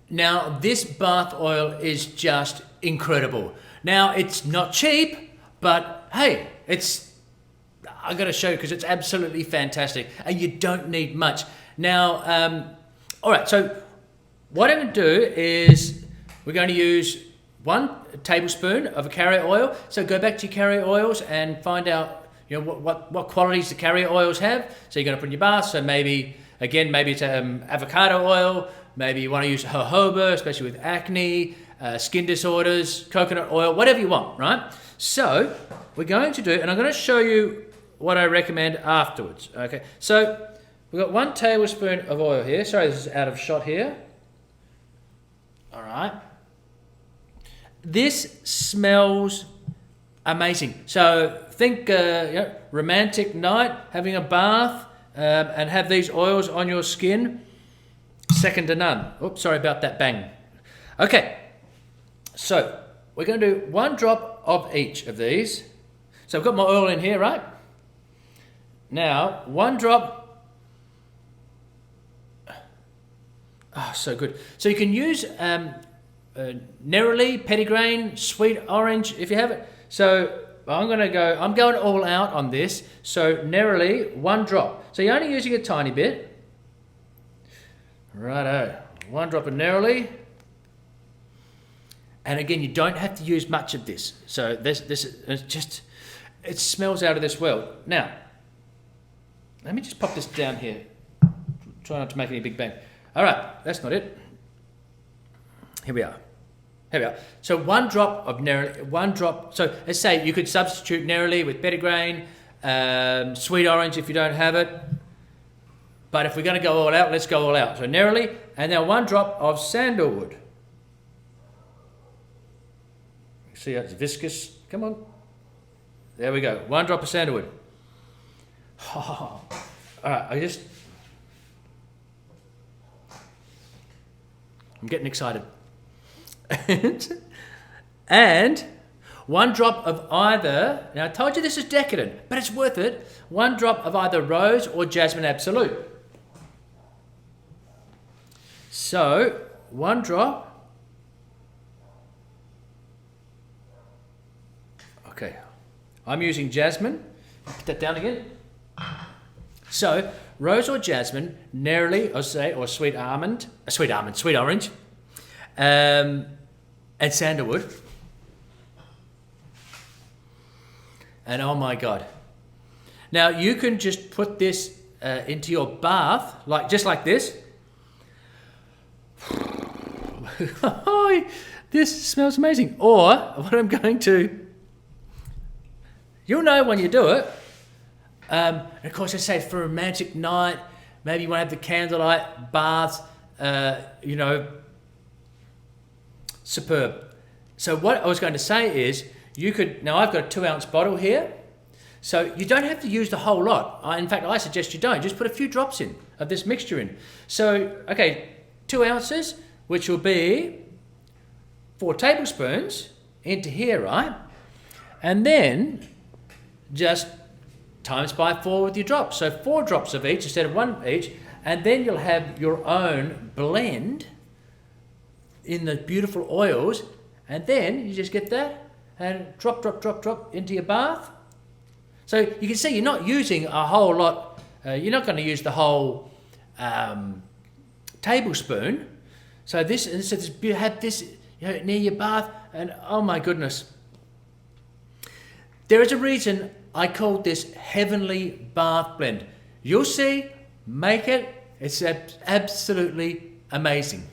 Now, this bath oil is just incredible. Now, it's not cheap, but hey, I got to show you because it's absolutely fantastic and you don't need much. Now, all right, so what I'm going to do is we're going to use 1 tablespoon of a carrier oil. So go back to your carrier oils and find out what qualities the carrier oils have. So you're going to put in your bath. So maybe it's avocado oil. Maybe you want to use jojoba, especially with acne, skin disorders, coconut oil, whatever you want, right? So we're going to do, and I'm going to show you what I recommend afterwards. Okay, so we've got 1 tablespoon of oil here. Sorry, this is out of shot here. All right. This smells amazing. So think romantic night, having a bath, and have these oils on your skin. Second to none. Oops, sorry about that bang. Okay, so we're going to do 1 drop of each of these. So I've got my oil in here, right? Now, 1 drop. Oh, so good. So you can use neroli, petitgrain, sweet orange if you have it. So I'm going all out on this. So neroli, 1 drop. So you're only using a tiny bit. Righto, 1 drop of neroli. And again, you don't have to use much of this. So this is just, it smells out of this world. Now, let me just pop this down here. Try not to make any big bang. All right, that's not it. Here we are. So 1 drop of neroli, 1 drop. So let's say you could substitute neroli with petitgrain, sweet orange if you don't have it. But if we're going to go all out, let's go all out. So neroli, and now 1 drop of sandalwood. See how it's viscous? Come on. There we go. 1 drop of sandalwood. Oh. All right, I'm getting excited. And 1 drop of either, now I told you this is decadent, but it's worth it. 1 drop of either rose or jasmine absolute. So 1 drop. Okay, I'm using jasmine. Put that down again. So rose or jasmine, neroli, or sweet orange, and sandalwood. And oh my God. Now you can just put this into your bath, just like this. This smells amazing. Or what I'm going to, you'll know when you do it. And of course, I say for a romantic night, maybe you want to have the candlelight bath, superb. So what I was going to say is, now I've got a 2-ounce bottle here, so you don't have to use the whole lot. In fact, I suggest you don't. Just put a few drops in of this mixture in. So, okay, 2 ounces, which will be 4 tablespoons into here, right? And then just times by 4 with your drops. So 4 drops of each instead of 1 each, and then you'll have your own blend in the beautiful oils, and then you just get that and drop into your bath. So you can see you're not using a whole lot. You're not going to use the whole tablespoon. So you have this near your bath, and oh my goodness. There is a reason I called this Heavenly Bath Blend. You'll see, make it. It's absolutely amazing.